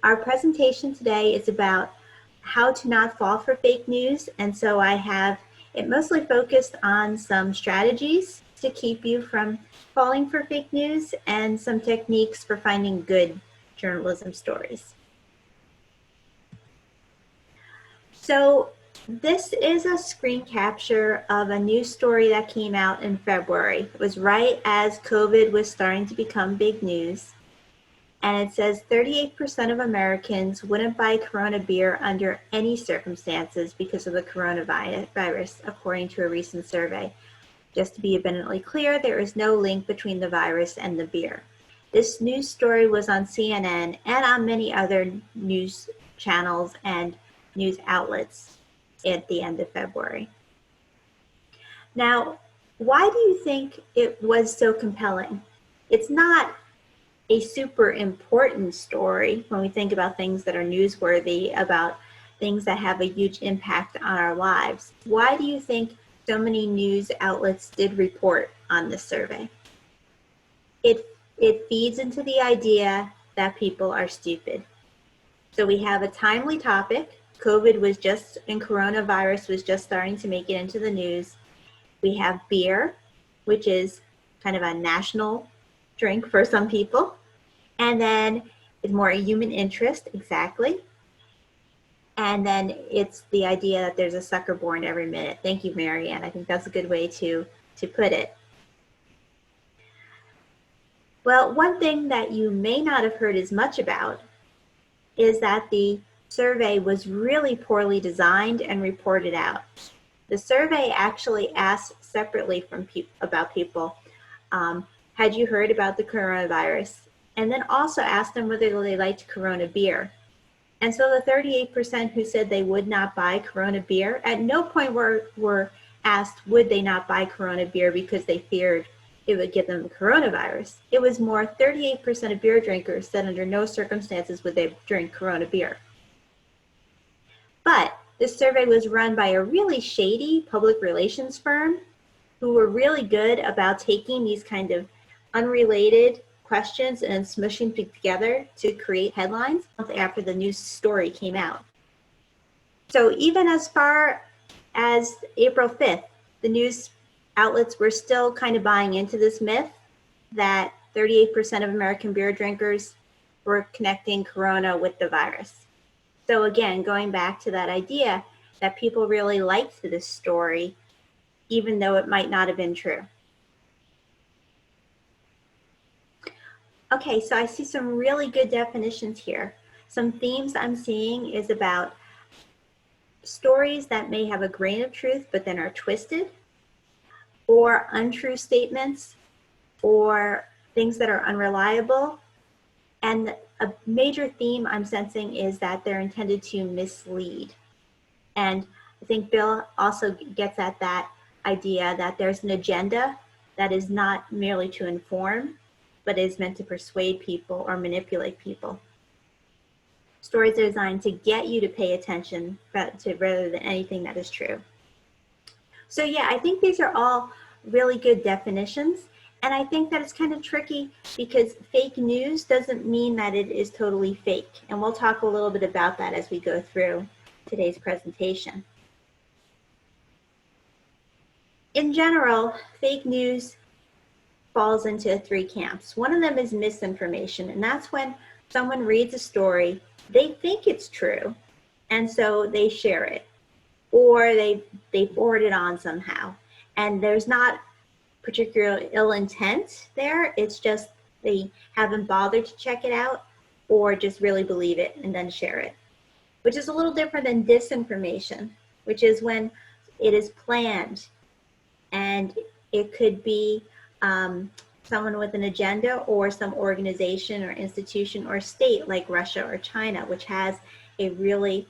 Our presentation today is about how to not fall for fake news, and so I have it mostly focused on some strategies to keep you from falling for fake news and some techniques for finding good journalism stories. So this is a screen capture of a news story that came out in February. It was right as COVID was starting to become big news. And it says 38% of Americans wouldn't buy Corona beer under any circumstances because of the coronavirus, according to a recent survey. Just to be abundantly clear, there is no link between the virus and the beer. This news story was on CNN and on many other news channels and news outlets at the end of February. Now, why do you think it was so compelling? It's not a super important story when we think about things that are newsworthy, about things that have a huge impact on our lives. Why do you think so many news outlets did report on this survey? It feeds into the idea that people are stupid. So we have a timely topic. COVID was just, and coronavirus was just starting to make it into the news. We have beer, which is kind of a national drink for some people. And then it's more a human interest, exactly. And then it's the idea that there's a sucker born every minute. Thank you, Marianne. I think that's a good way to put it. Well, one thing that you may not have heard as much about is that the survey was really poorly designed and reported out. The survey actually asked separately from about people, had you heard about the coronavirus? And then also asked them whether they liked Corona beer. And so the 38% who said they would not buy Corona beer, at no point were asked would they not buy Corona beer because they feared it would give them the coronavirus. It was more 38% of beer drinkers said under no circumstances would they drink Corona beer. But this survey was run by a really shady public relations firm who were really good about taking these kind of unrelated questions and smushing together to create headlines after the news story came out. So even as far as April 5th, the news outlets were still kind of buying into this myth that 38% of American beer drinkers were connecting Corona with the virus. So again, going back to that idea that people really liked this story, even though it might not have been true. Okay, so I see some really good definitions here. Some themes I'm seeing is about stories that may have a grain of truth but then are twisted, or untrue statements, or things that are unreliable. And a major theme I'm sensing is that they're intended to mislead. And I think Bill also gets at that idea that there's an agenda that is not merely to inform, but is meant to persuade people or manipulate people. Stories are designed to get you to pay attention rather than anything that is true. So yeah, I think these are all really good definitions. And I think that it's kind of tricky because fake news doesn't mean that it is totally fake. And we'll talk a little bit about that as we go through today's presentation. In general, fake news falls into three camps. One of them is misinformation, and that's when someone reads a story, they think it's true, and so they share it, or they forward it on somehow. And there's not particular ill intent there, it's just they haven't bothered to check it out, or just really believe it and then share it, which is a little different than disinformation, which is when it is planned, and it could be someone with an agenda or some organization or institution or state like Russia or China, which has a really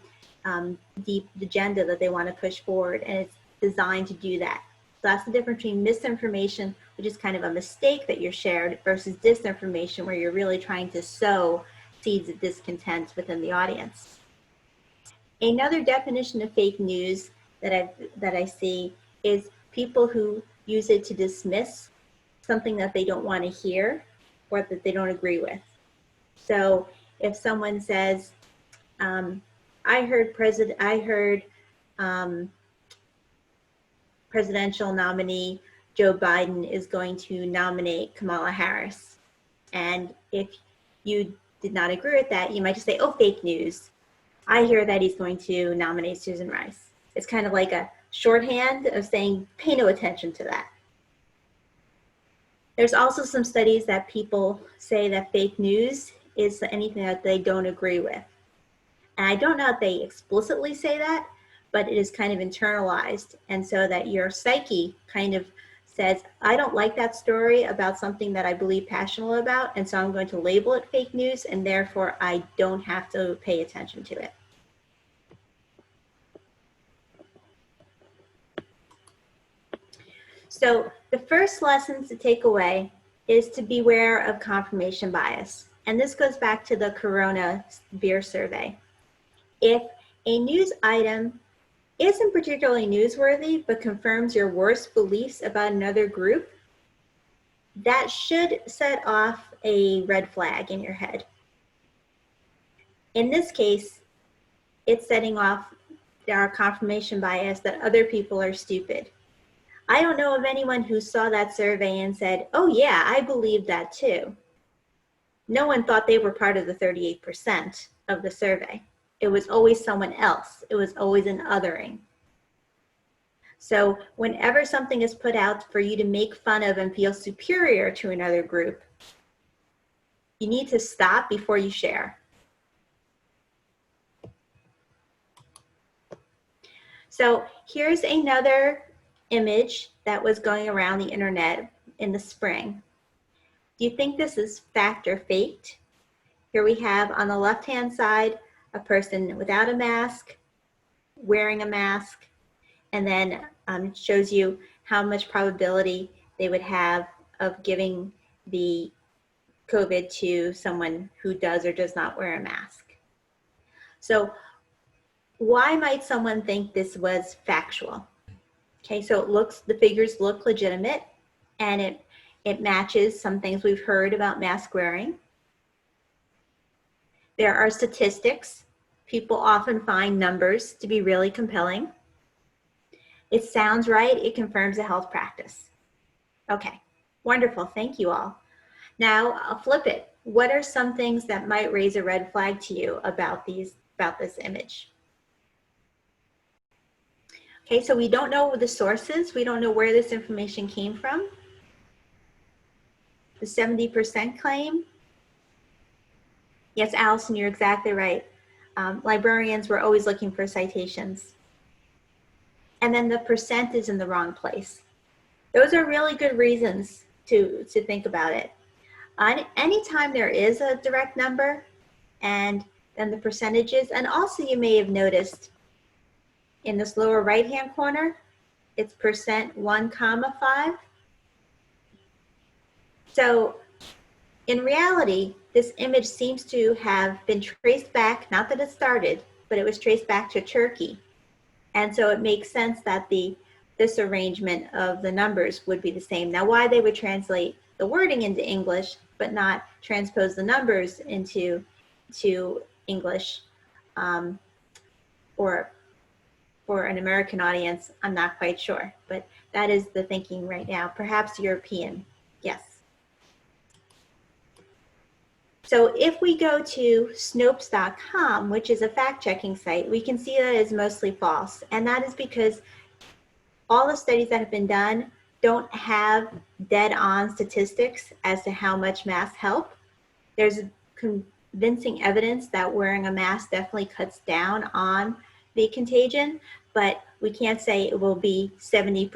deep agenda that they want to push forward, and it's designed to do that. So that's the difference between misinformation, which is kind of a mistake that you're shared, versus disinformation, where you're really trying to sow seeds of discontent within the audience. Another definition of fake news that I see is people who use it to dismiss something that they don't want to hear or that they don't agree with. So if someone says, I heard presidential nominee Joe Biden is going to nominate Kamala Harris. And if you did not agree with that, you might just say, oh, fake news. I hear that he's going to nominate Susan Rice. It's kind of like a shorthand of saying, pay no attention to that. There's also some studies that people say that fake news is anything that they don't agree with. And I don't know if they explicitly say that, but it is kind of internalized. And so that your psyche kind of says, I don't like that story about something that I believe passionately about, and so I'm going to label it fake news, and therefore I don't have to pay attention to it. So the first lesson to take away is to beware of confirmation bias. And this goes back to the Corona beer survey. If a news item isn't particularly newsworthy, but confirms your worst beliefs about another group, that should set off a red flag in your head. In this case, it's setting off our confirmation bias that other people are stupid. I don't know of anyone who saw that survey and said, oh yeah, I believe that too. No one thought they were part of the 38% of the survey. It was always someone else. It was always an othering. So whenever something is put out for you to make fun of and feel superior to another group, you need to stop before you share. So here's another image that was going around the internet in the spring. Do you think this is fact or faked? Here we have on the left-hand side, a person without a mask, wearing a mask, and then it shows you how much probability they would have of giving the COVID to someone who does or does not wear a mask. So why might someone think this was factual? Okay, so the figures look legitimate, and it matches some things we've heard about mask wearing. There are statistics. People often find numbers to be really compelling. It sounds right. It confirms a health practice. Okay, wonderful. Thank you all. Now I'll flip it. What are some things that might raise a red flag to you about this image? Okay, so we don't know the sources. We don't know where this information came from. The 70% claim. Yes, Allison, you're exactly right. Librarians were always looking for citations. And then the percent is in the wrong place. Those are really good reasons to think about it. Anytime there is a direct number and then the percentages, and also you may have noticed in this lower right-hand corner, it's %1,5. So in reality, this image seems to have been traced back, not that it started, but it was traced back to Turkey. And so it makes sense that this arrangement of the numbers would be the same. Now, why they would translate the wording into English, but not transpose the numbers into English, or for an American audience, I'm not quite sure, but that is the thinking right now. Perhaps European, yes. So if we go to Snopes.com, which is a fact-checking site, we can see that it's mostly false. And that is because all the studies that have been done don't have dead-on statistics as to how much masks help. There's convincing evidence that wearing a mask definitely cuts down on the contagion, but we can't say it will be 70%,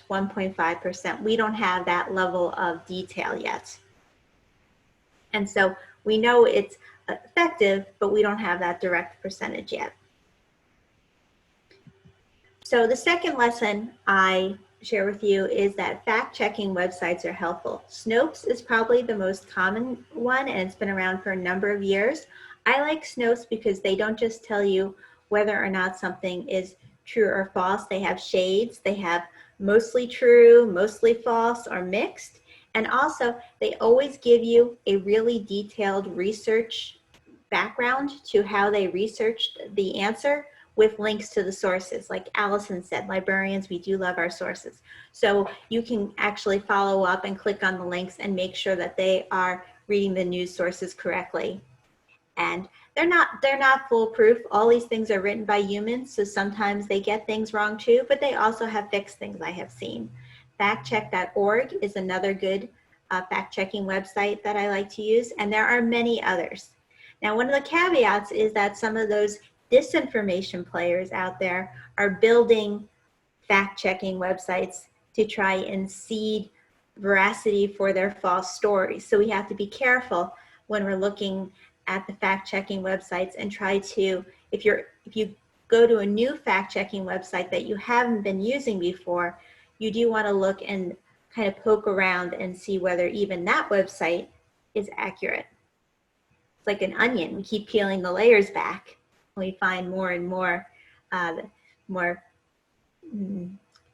1.5%. We don't have that level of detail yet. And so we know it's effective, but we don't have that direct percentage yet. So the second lesson I share with you is that fact-checking websites are helpful. Snopes is probably the most common one, and it's been around for a number of years. I like Snopes because they don't just tell you whether or not something is true or false. They have shades. They have mostly true, mostly false, or mixed. And also, they always give you a really detailed research background to how they researched the answer with links to the sources. Like Allison said, librarians, we do love our sources. So you can actually follow up and click on the links and make sure that they are reading the news sources correctly. And they're not foolproof. All these things are written by humans, so sometimes they get things wrong too, but they also have fixed things I have seen. FactCheck.org is another good fact-checking website that I like to use, and there are many others. Now, one of the caveats is that some of those disinformation players out there are building fact-checking websites to try and seed veracity for their false stories. So we have to be careful when we're looking at the fact-checking websites and try to, if you go to a new fact-checking website that you haven't been using before, you do want to look and kind of poke around and see whether even that website is accurate. It's like an onion. We keep peeling the layers back. We find more and more, I don't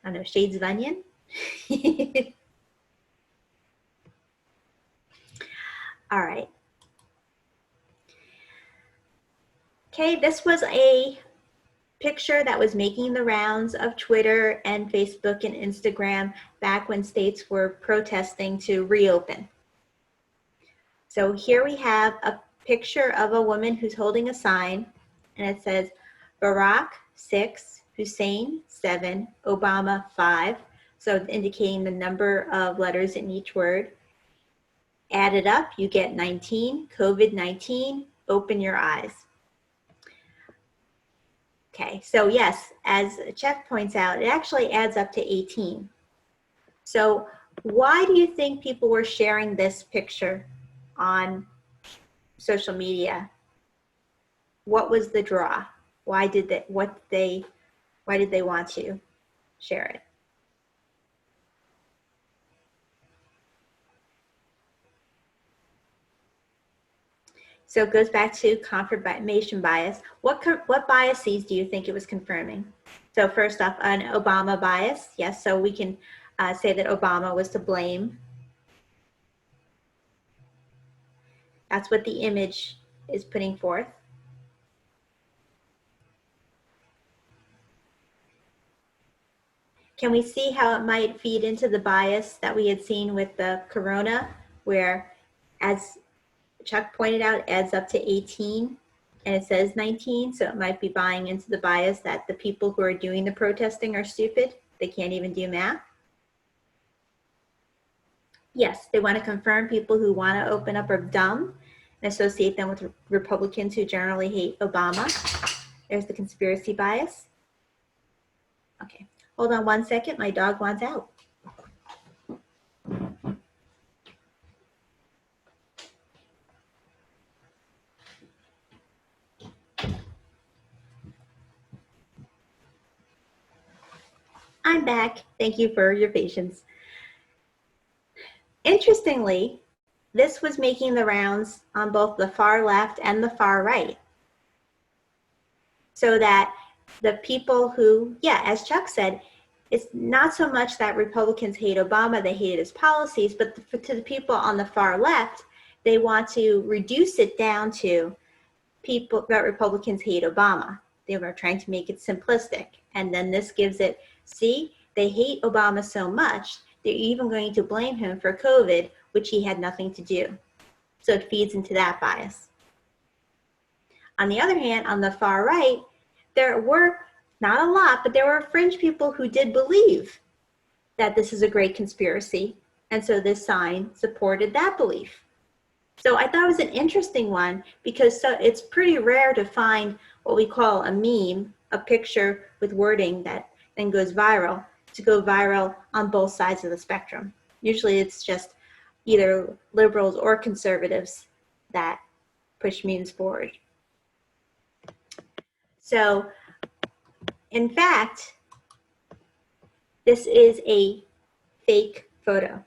know, shades of onion. All right. Okay, this was a picture that was making the rounds of Twitter and Facebook and Instagram back when states were protesting to reopen. So here we have a picture of a woman who's holding a sign, and it says Barack 6, Hussein 7, Obama 5, so indicating the number of letters in each word. Add it up, you get 19, COVID-19, open your eyes. Okay, so yes, as Chuck points out, it actually adds up to 18. So why do you think people were sharing this picture on social media? What was the draw? Why did they want to share it? So it goes back to confirmation bias. What biases do you think it was confirming? So first off, an Obama bias. Yes, so we can say that Obama was to blame. That's what the image is putting forth. Can we see how it might feed into the bias that we had seen with the corona, where, as Chuck pointed out, it adds up to 18 and it says 19, so it might be buying into the bias that the people who are doing the protesting are stupid. They can't even do math. Yes, they want to confirm people who want to open up are dumb and associate them with Republicans who generally hate Obama. There's the conspiracy bias. Okay, hold on one second. My dog wants out. I'm back. Thank you for your patience. Interestingly, this was making the rounds on both the far left and the far right. So that the people who, yeah, as Chuck said, it's not so much that Republicans hate Obama, they hated his policies, but to the people on the far left, they want to reduce it down to people that Republicans hate Obama. They were trying to make it simplistic. And then this gives it, see, they hate Obama so much, they're even going to blame him for COVID, which he had nothing to do. So it feeds into that bias. On the other hand, on the far right, there were, not a lot, but there were fringe people who did believe that this is a great conspiracy. And so this sign supported that belief. So I thought it was an interesting one because it's pretty rare to find what we call a meme, a picture with wording that then goes viral, to go viral on both sides of the spectrum. Usually it's just either liberals or conservatives that push memes forward. So in fact, this is a fake photo.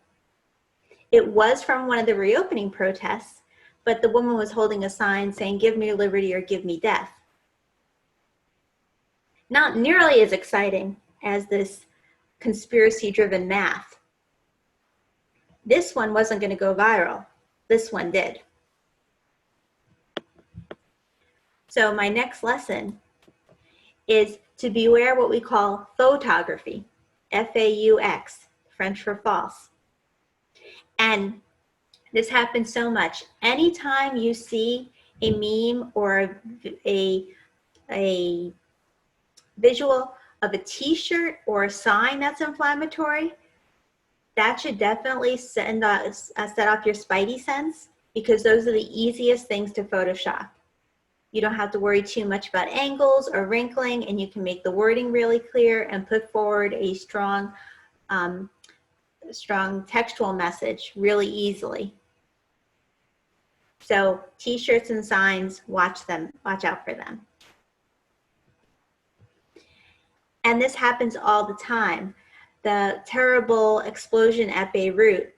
It was from one of the reopening protests, but the woman was holding a sign saying, "Give me liberty or give me death." Not nearly as exciting as this conspiracy-driven math. This one wasn't going to go viral. This one did. So my next lesson is to beware what we call photography, F-A-U-X, French for false. And this happens so much. Anytime you see a meme or a visual of a t-shirt or a sign that's inflammatory, that should definitely set off your spidey sense, because those are the easiest things to Photoshop. You don't have to worry too much about angles or wrinkling, and you can make the wording really clear and put forward a strong textual message really easily. So t-shirts and signs, watch out for them. And this happens all the time. The terrible explosion at Beirut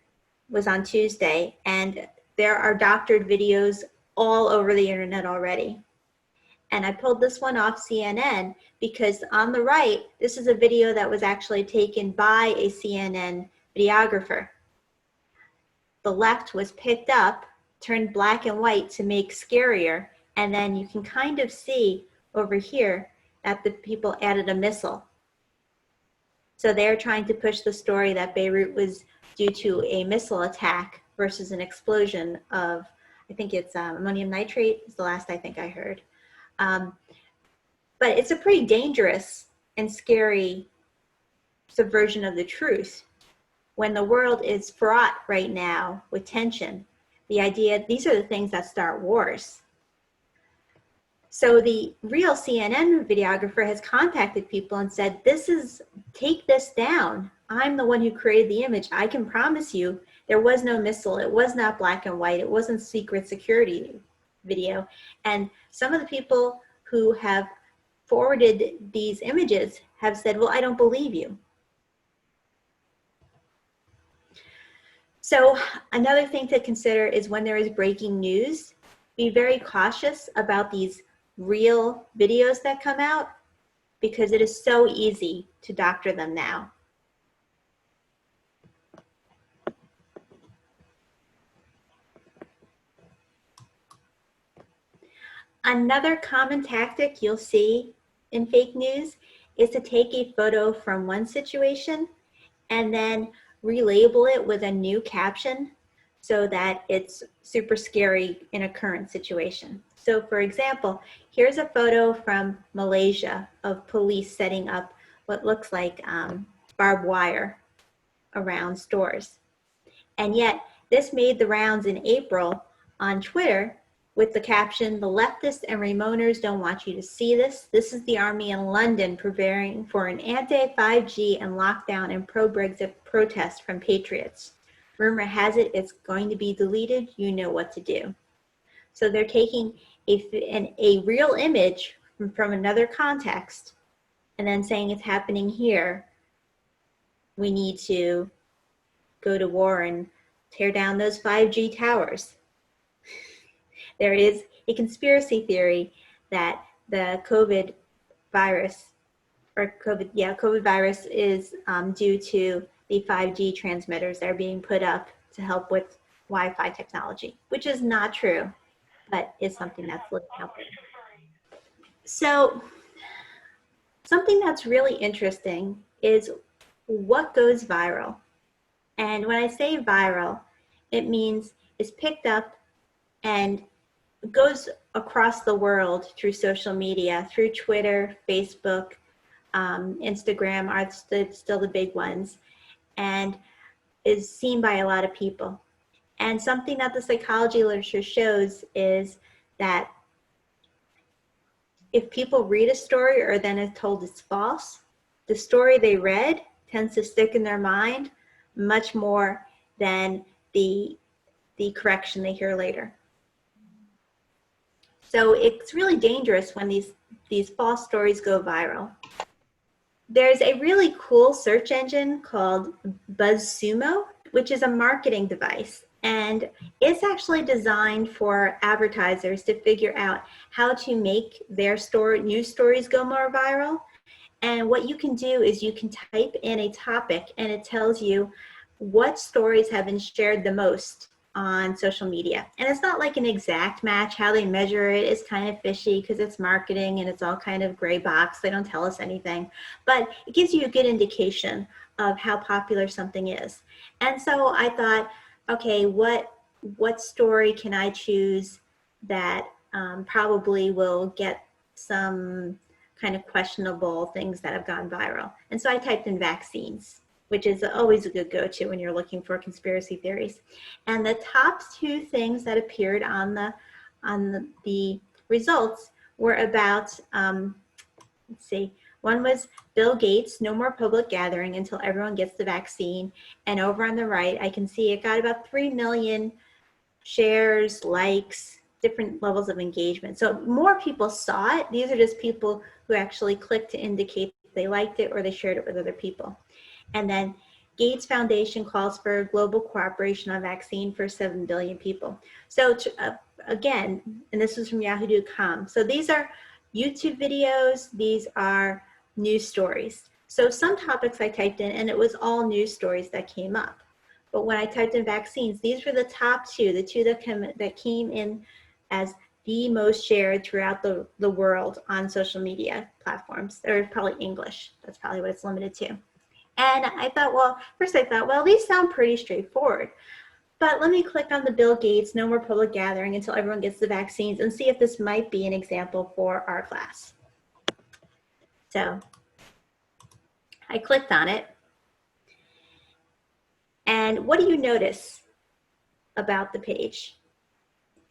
was on Tuesday, and there are doctored videos all over the internet already. And I pulled this one off CNN because on the right, this is a video that was actually taken by a CNN videographer. The left was picked up, turned black and white to make scarier, and then you can kind of see over here that the people added a missile. So they're trying to push the story that Beirut was due to a missile attack versus an explosion of, I think it's ammonium nitrate is the last I think I heard. But it's a pretty dangerous and scary subversion of the truth. When the world is fraught right now with tension, the idea, these are the things that start wars. So the real CNN videographer has contacted people and said, take this down. I'm the one who created the image. I can promise you there was no missile. It was not black and white. It wasn't secret security video. And some of the people who have forwarded these images have said, well, I don't believe you. So another thing to consider is when there is breaking news, be very cautious about these real videos that come out, because it is so easy to doctor them now. Another common tactic you'll see in fake news is to take a photo from one situation and then relabel it with a new caption so that it's super scary in a current situation. So for example, here's a photo from Malaysia of police setting up what looks like barbed wire around stores. And yet this made the rounds in April on Twitter with the caption, "The leftists and Ramoners don't want you to see this. This is the army in London preparing for an anti-5G and lockdown and pro-Brexit protest from patriots. Rumor has it it's going to be deleted. You know what to do." So they're taking a real image from another context and then saying it's happening here. We need to go to war and tear down those 5G towers. There is a conspiracy theory that the COVID virus is due to the 5G transmitters that are being put up to help with Wi-Fi technology, which is not true, but is something that's looking out there. So something that's really interesting is what goes viral. And when I say viral, it means it's picked up and goes across the world through social media, through Twitter, Facebook, Instagram are still the big ones, and is seen by a lot of people. And something that the psychology literature shows is that if people read a story or then is told it's false, the story they read tends to stick in their mind much more than the correction they hear later. So it's really dangerous when these false stories go viral. There's a really cool search engine called BuzzSumo, which is a marketing device. And it's actually designed for advertisers to figure out how to make their news stories go more viral. And what you can do is you can type in a topic and it tells you what stories have been shared the most on social media. And it's not like an exact match. How they measure it is kind of fishy because it's marketing and it's all kind of gray box. They don't tell us anything, but it gives you a good indication of how popular something is. And so I thought, okay, what story can I choose that probably will get some kind of questionable things that have gone viral? And so I typed in vaccines, which is always a good go-to when you're looking for conspiracy theories. And the top two things that appeared on the results were about, let's see, one was Bill Gates, no more public gathering until everyone gets the vaccine. And over on the right, I can see it got about 3 million shares, likes, different levels of engagement. So more people saw it. These are just people who actually clicked to indicate they liked it or they shared it with other people. And then Gates Foundation calls for global cooperation on vaccine for 7 billion people. So again, and this is from yahoo.com. So these are YouTube videos. These are news stories. So some topics I typed in and it was all news stories that came up. But when I typed in vaccines, these were the top two, the two that came in as the most shared throughout the world on social media platforms. They're probably English. That's probably what it's limited to. And I thought, well, first I thought, well, these sound pretty straightforward. But let me click on the Bill Gates, no more public gathering until everyone gets the vaccines and see if this might be an example for our class. So I clicked on it. And what do you notice about the page?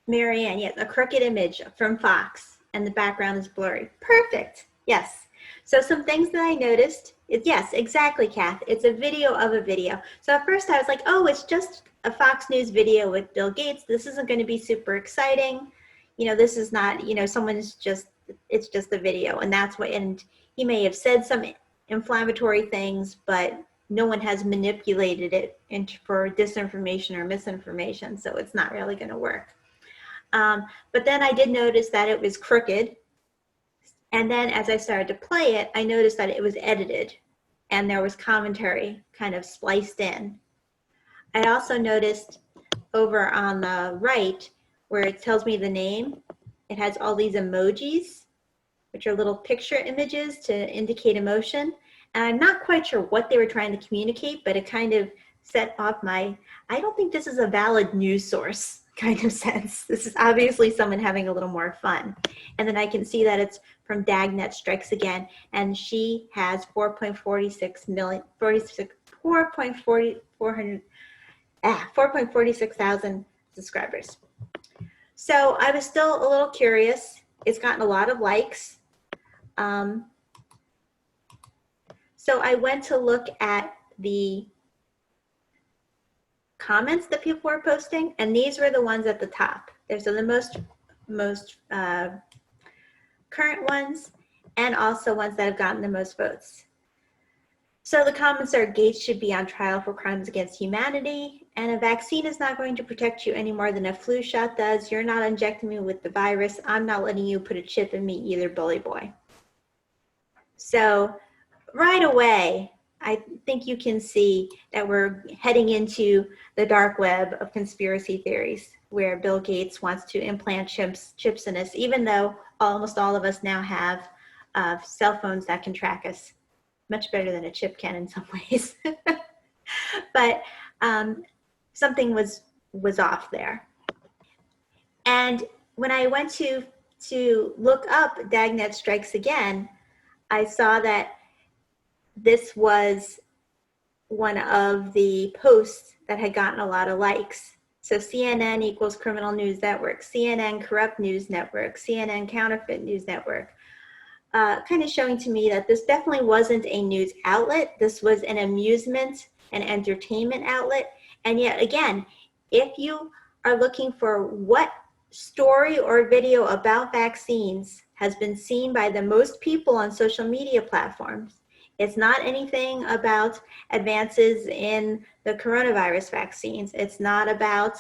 Marianne, yes, a crooked image from Fox and the background is blurry. Perfect, yes. So some things that I noticed is, yes, exactly, Kath. It's a video of a video. So at first I was like, oh, it's just a Fox News video with Bill Gates. This isn't going to be super exciting. You know, this is not, you know, it's just a video. And that's what, and he may have said some inflammatory things, but no one has manipulated it for disinformation or misinformation. So it's not really going to work. But then I did notice that it was crooked. And then as I started to play it, I noticed that it was edited and there was commentary kind of spliced in. I also noticed over on the right where it tells me the name, it has all these emojis, which are little picture images to indicate emotion. And I'm not quite sure what they were trying to communicate, but it kind of set off my, I don't think this is a valid news source kind of sense. This is obviously someone having a little more fun. And then I can see that it's from Dagnet Strikes Again, and she has 4.46 thousand subscribers. So I was still a little curious. It's gotten a lot of likes. So I went to look at the comments that people were posting, and these were the ones at the top. There's the most current ones, and also ones that have gotten the most votes. So the comments are, Gates should be on trial for crimes against humanity, and a vaccine is not going to protect you any more than a flu shot does. You're not injecting me with the virus. I'm not letting you put a chip in me either, bully boy. So right away, I think you can see that we're heading into the dark web of conspiracy theories where Bill Gates wants to implant chips in us, even though almost all of us now have cell phones that can track us. Much better than a chip can in some ways. But something was off there. And when I went to look up Dagnet Strikes Again, I saw that this was one of the posts that had gotten a lot of likes. So CNN equals criminal news network, CNN corrupt news network, CNN counterfeit news network. Kind of showing to me that this definitely wasn't a news outlet. This was an amusement and entertainment outlet. And yet again, if you are looking for what story or video about vaccines has been seen by the most people on social media platforms, it's not anything about advances in the coronavirus vaccines. It's not about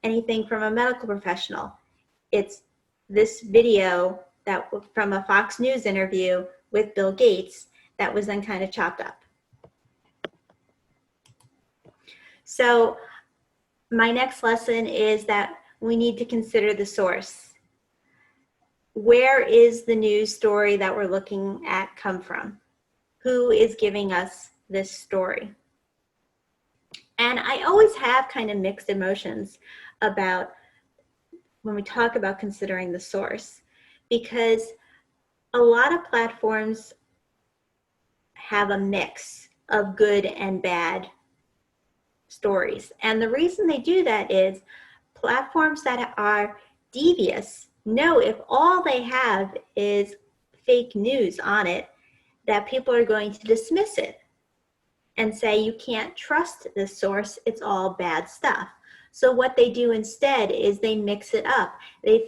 anything from a medical professional. It's this video that from a Fox News interview with Bill Gates that was then kind of chopped up. So my next lesson is that we need to consider the source. Where is the news story that we're looking at come from? Who is giving us this story? And I always have kind of mixed emotions about when we talk about considering the source, because a lot of platforms have a mix of good and bad stories. And the reason they do that is platforms that are devious know if all they have is fake news on it, that people are going to dismiss it and say, you can't trust this source, it's all bad stuff. So what they do instead is they mix it up. They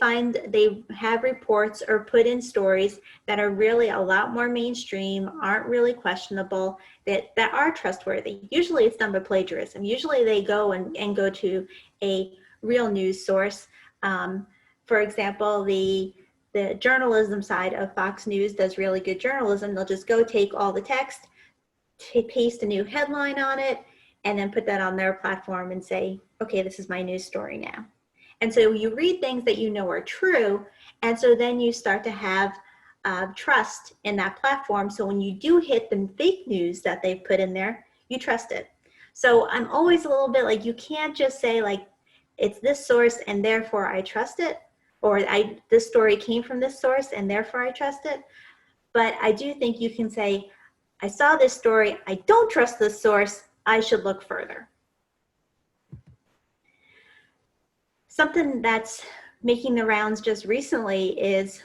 have reports or put in stories that are really a lot more mainstream, aren't really questionable, that are trustworthy. Usually it's done by plagiarism. Usually they go and go to a real news source. For example, the journalism side of Fox News does really good journalism. They'll just go take all the text, paste a new headline on it, and then put that on their platform and say, okay, this is my news story now. And so you read things that you know are true, and so then you start to have trust in that platform. So when you do hit the fake news that they've put in there, you trust it. So I'm always a little bit like, you can't just say like, it's this source and therefore I trust it, or this story came from this source and therefore I trust it. But I do think you can say, I saw this story, I don't trust this source, I should look further. Something that's making the rounds just recently is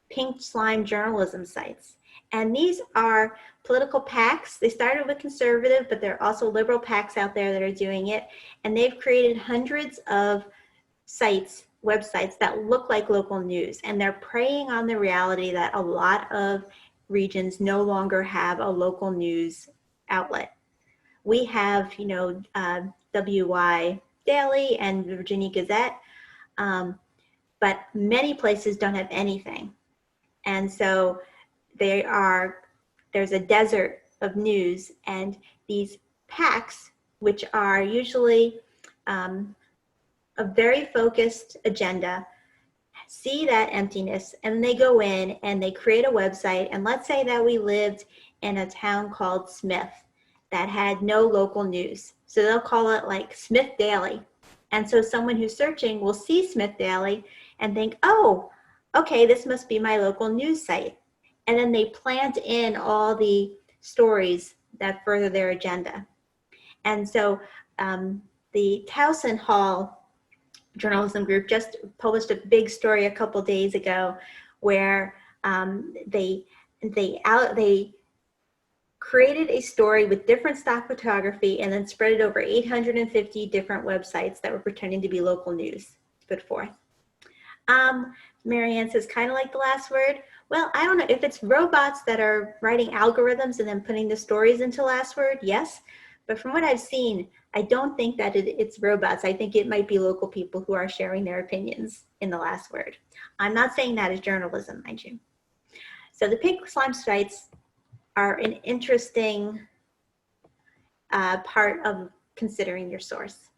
pink slime journalism sites. And these are political PACs. They started with conservative, but there are also liberal PACs out there that are doing it. And they've created hundreds of sites, websites that look like local news. And they're preying on the reality that a lot of regions no longer have a local news outlet. We have, WY Daily and Virginia Gazette, but many places don't have anything. And so there's a desert of news, and these PACs, which are usually a very focused agenda, see that emptiness, and they go in and they create a website. And let's say that we lived in a town called Smith that had no local news. So they'll call it like Smith Daily. And so someone who's searching will see Smith Daily and think, oh, okay, this must be my local news site. And then they plant in all the stories that further their agenda. And so the Towson Hall journalism group just published a big story a couple days ago where they created a story with different stock photography and then spread it over 850 different websites that were pretending to be local news to put forth. Marianne says, kind of like the last word. Well, I don't know if it's robots that are writing algorithms and then putting the stories into last word, yes. But from what I've seen, I don't think that it's robots. I think it might be local people who are sharing their opinions in the last word. I'm not saying that is journalism, mind you. So the pink slime sites are an interesting part of considering your source.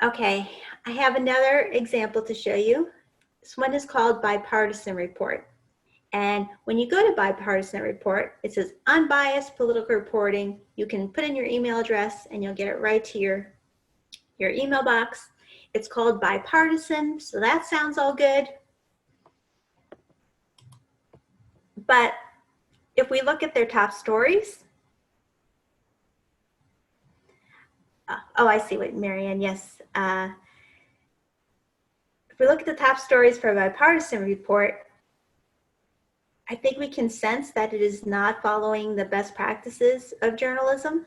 Okay, I have another example to show you. This one is called Bipartisan Report. And when you go to Bipartisan Report, it says unbiased political reporting. You can put in your email address and you'll get it right to your email box. It's called Bipartisan, so that sounds all good. But if we look at their top stories, oh, I see what Marianne, yes. If we look at the top stories for a Bipartisan Report, I think we can sense that it is not following the best practices of journalism.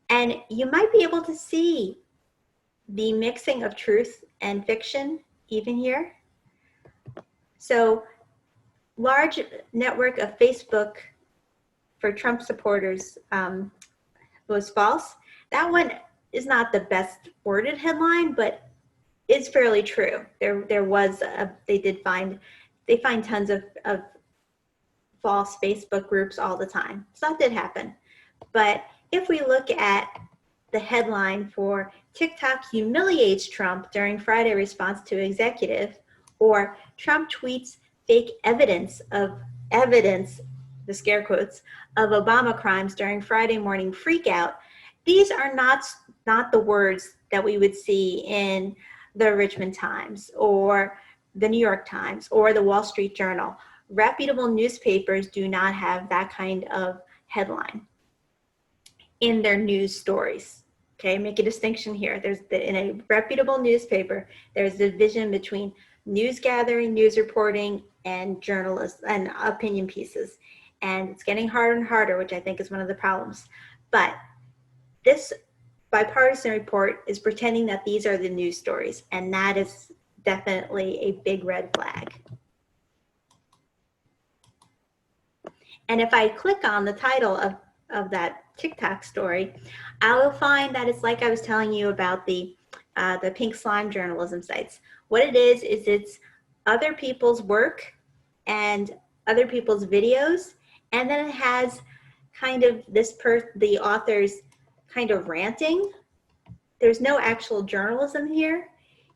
And you might be able to see the mixing of truth and fiction even here. So, large network of Facebook for Trump supporters was false. That one is not the best worded headline, but it's fairly true. They find tons of false Facebook groups all the time. So that did happen. But if we look at the headline for TikTok humiliates Trump during Friday response to executive, or Trump tweets fake evidence, the scare quotes, of Obama crimes during Friday morning freakout, these are not the words that we would see in the Richmond Times or the New York Times or the Wall Street Journal. Reputable newspapers do not have that kind of headline in their news stories. Okay, make a distinction here. In a reputable newspaper, there's a division between news gathering, news reporting, and journalists and opinion pieces. And it's getting harder and harder, which I think is one of the problems. But this bipartisan report is pretending that these are the news stories, and that is definitely a big red flag. And if I click on the title of that TikTok story, I will find that it's like I was telling you about the pink slime journalism sites. What it is it's other people's work and other people's videos, and then it has kind of the author's kind of ranting. There's no actual journalism here.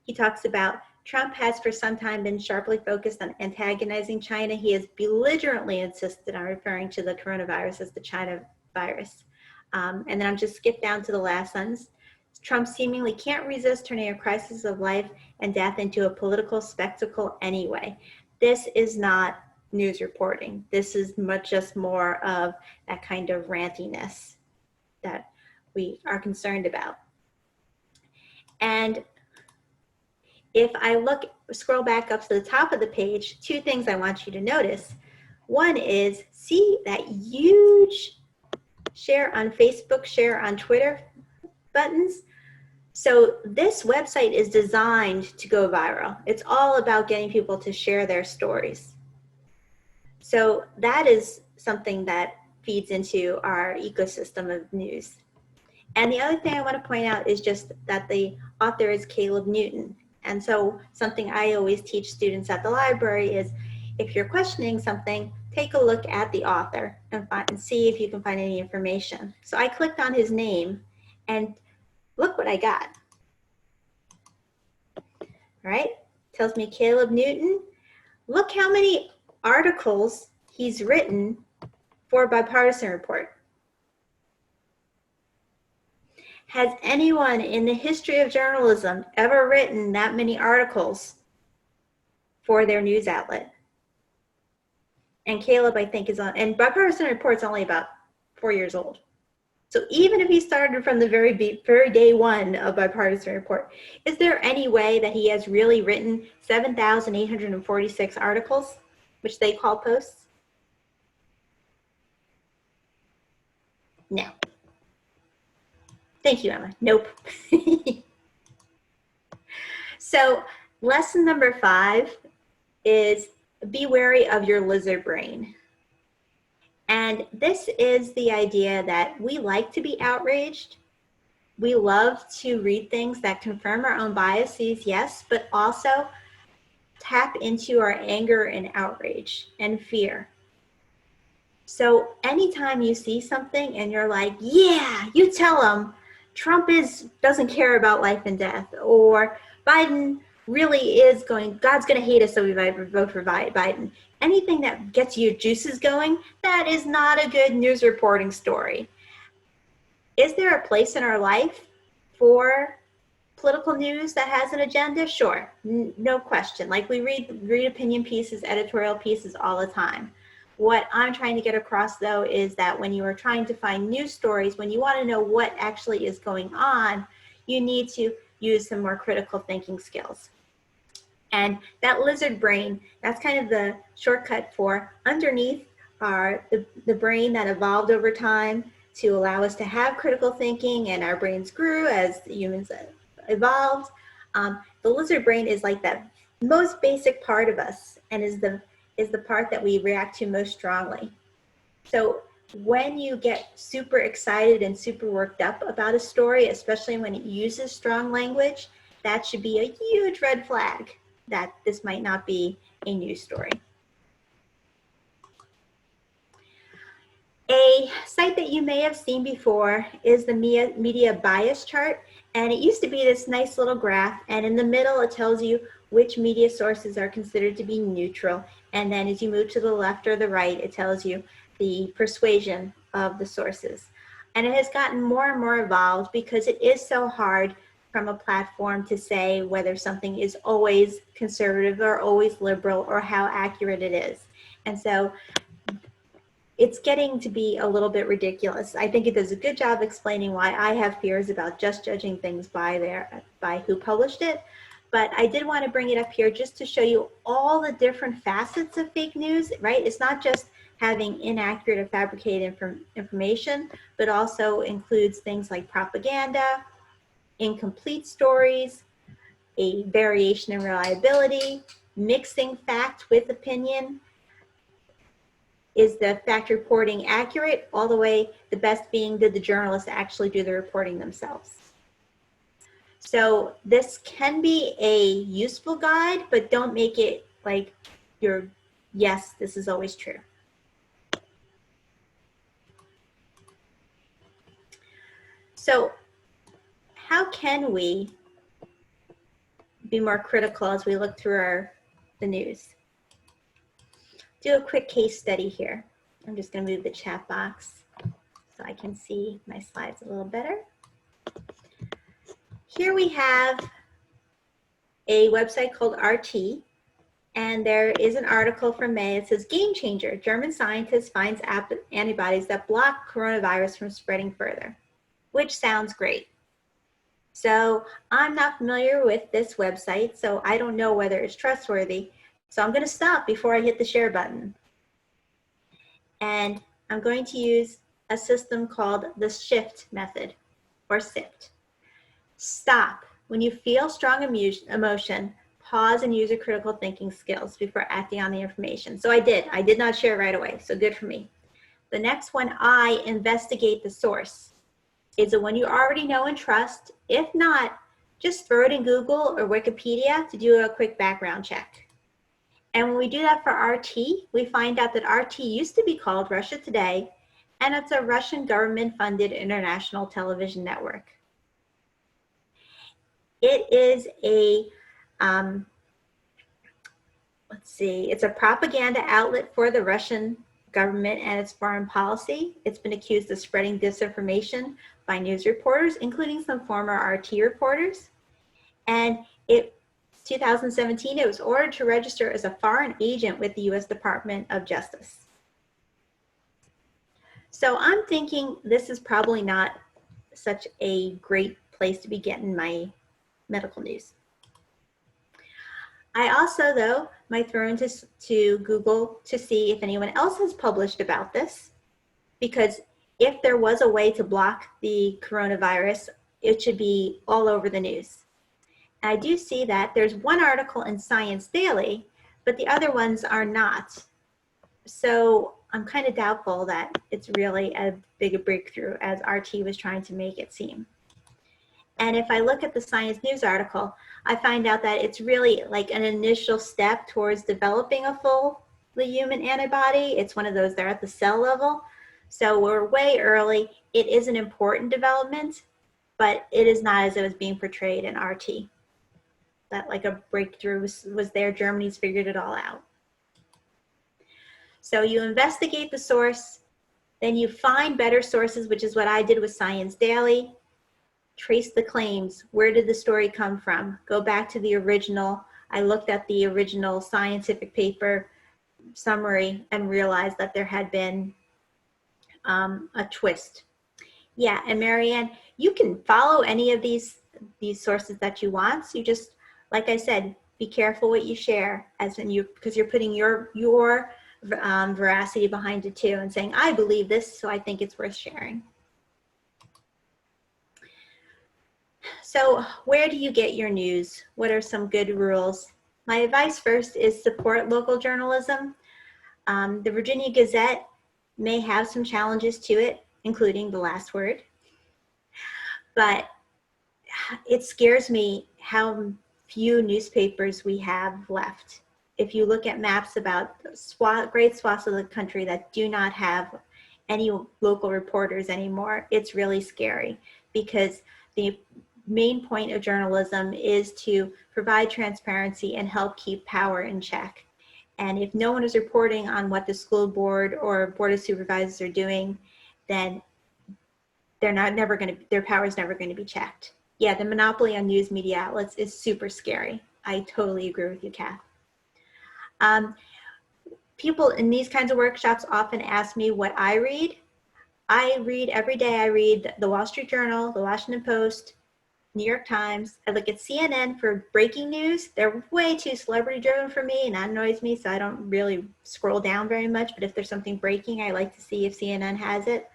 He talks about Trump has for some time been sharply focused on antagonizing China. He has belligerently insisted on referring to the coronavirus as the China virus. And then I'll just skip down to the last sentence. Trump seemingly can't resist turning a crisis of life and death into a political spectacle anyway. This is not news reporting. This is just more of that kind of rantiness that we are concerned about. And if I scroll back up to the top of the page, two things I want you to notice. One is, see that huge share on Facebook, share on Twitter buttons? So this website is designed to go viral. It's all about getting people to share their stories. So that is something that feeds into our ecosystem of news. And the other thing I want to point out is just that the author is Caleb Newton. And so something I always teach students at the library is, if you're questioning something, take a look at the author and see if you can find any information. So I clicked on his name and look what I got. All right, tells me Caleb Newton. Look how many articles he's written for Bipartisan Report. Has anyone in the history of journalism ever written that many articles for their news outlet? And Caleb, I think, is on, and Bipartisan Report's only about 4 years old. So even if he started from the very day one of Bipartisan Report, is there any way that he has really written 7,846 articles, which they call posts? No. Thank you, Emma. Nope. So lesson number 5 is be wary of your lizard brain. And this is the idea that we like to be outraged. We love to read things that confirm our own biases, yes, but also tap into our anger and outrage and fear. So anytime you see something and you're like, yeah, you tell them Trump doesn't care about life and death, or Biden really is God's going to hate us, so we vote for Biden. Anything that gets your juices going, that is not a good news reporting story. Is there a place in our life for political news that has an agenda? Sure, no question. Like we read opinion pieces, editorial pieces all the time. What I'm trying to get across, though, is that when you are trying to find news stories, when you want to know what actually is going on, you need to use some more critical thinking skills. And that lizard brain, that's kind of the shortcut for underneath the brain that evolved over time to allow us to have critical thinking, and our brains grew as humans evolved. The lizard brain is like that most basic part of us, and is the part that we react to most strongly. So when you get super excited and super worked up about a story, especially when it uses strong language, that should be a huge red flag that this might not be a news story. A site that you may have seen before is the media bias chart. And it used to be this nice little graph. And in the middle, it tells you which media sources are considered to be neutral. And then as you move to the left or the right, it tells you the persuasion of the sources. And it has gotten more and more evolved because it is so hard from a platform to say whether something is always conservative or always liberal or how accurate it is. And so it's getting to be a little bit ridiculous. I think it does a good job explaining why I have fears about just judging things by who published it. But I did want to bring it up here just to show you all the different facets of fake news, right? It's not just having inaccurate or fabricated information, but also includes things like propaganda, incomplete stories, a variation in reliability, mixing fact with opinion. Is the fact reporting accurate? All the way, the best being, did the journalists actually do the reporting themselves? So this can be a useful guide, but don't make it like your, yes, this is always true. So how can we be more critical as we look through the news? Do a quick case study here. I'm just going to move the chat box so I can see my slides a little better. Here we have a website called RT, and there is an article from May. It says, game changer, German scientist finds antibodies that block coronavirus from spreading further, which sounds great. So I'm not familiar with this website, so I don't know whether it's trustworthy. So I'm going to stop before I hit the share button. And I'm going to use a system called the shift method, or SIFT. Stop. When you feel strong emotion, pause and use your critical thinking skills before acting on the information. So I did not share right away, so good for me. The next one, I investigate the source. Is it one you already know and trust? If not, just throw it in Google or Wikipedia to do a quick background check. And when we do that for RT, we find out that RT used to be called Russia Today, and it's a Russian government-funded international television network. It is a, it's a propaganda outlet for the Russian government and its foreign policy. It's been accused of spreading disinformation by news reporters, including some former RT reporters. And 2017, it was ordered to register as a foreign agent with the US Department of Justice. So I'm thinking this is probably not such a great place to be getting my medical news. I also, though, might throw into Google to see if anyone else has published about this, because if there was a way to block the coronavirus, it should be all over the news. I do see that there's one article in Science Daily, but the other ones are not. So I'm kind of doubtful that it's really as big a breakthrough as RT was trying to make it seem. And if I look at the Science News article, I find out that it's really like an initial step towards developing a fully human antibody. It's one of those, they're at the cell level. So we're way early. It is an important development, but it is not as it was being portrayed in RT. That like a breakthrough was there. Germany's figured it all out. So you investigate the source, then you find better sources, which is what I did with Science Daily. Trace the claims. Where did the story come from? Go back to the original. I looked at the original scientific paper summary and realized that there had been a twist. Yeah, and Marianne, you can follow any of these sources that you want. So you just, like I said, be careful what you share, because you're putting your veracity behind it too, and saying, I believe this, so I think it's worth sharing. So where do you get your news? What are some good rules? My advice first is support local journalism. The Virginia Gazette may have some challenges to it, including the last word, but it scares me how few newspapers we have left. If you look at maps about great swaths of the country that do not have any local reporters anymore. It's really scary because the main point of journalism is to provide transparency and help keep power in check. And if no one is reporting on what the school board or board of supervisors are doing, then their power is never going to be checked. Yeah, the monopoly on news media outlets is super scary. I totally agree with you, Kath. People in these kinds of workshops often ask me what I read. I read every day. I read the Wall Street Journal, the Washington Post, New York Times. I look at CNN for breaking news. They're way too celebrity driven for me, and that annoys me, so I don't really scroll down very much. But if there's something breaking, I like to see if CNN has it.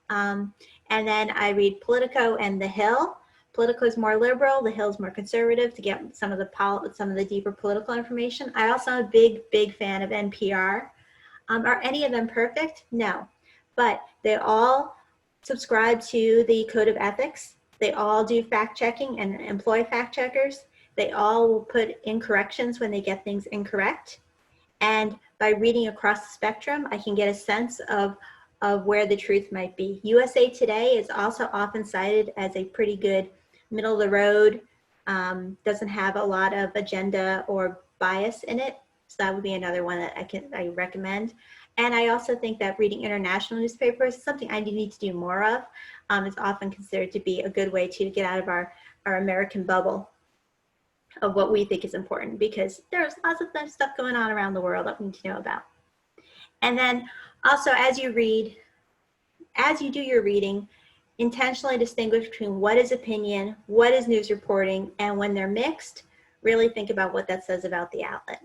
And then I read Politico and The Hill. Politico is more liberal, The Hill is more conservative to get some of the deeper political information. I also am a big fan of NPR. Are any of them perfect? No, but they all subscribe to the code of ethics. They all do fact checking and employ fact checkers. They all will put in corrections when they get things incorrect. And by reading across the spectrum, I can get a sense of where the truth might be. USA Today is also often cited as a pretty good middle of the road, doesn't have a lot of agenda or bias in it. So that would be another one that I recommend. And I also think that reading international newspapers is something I need to do more of. It's often considered to be a good way to get out of our American bubble of what we think is important, because there's lots of stuff going on around the world that we need to know about. And then also, as you do your reading, intentionally distinguish between what is opinion, what is news reporting, and when they're mixed, really think about what that says about the outlet.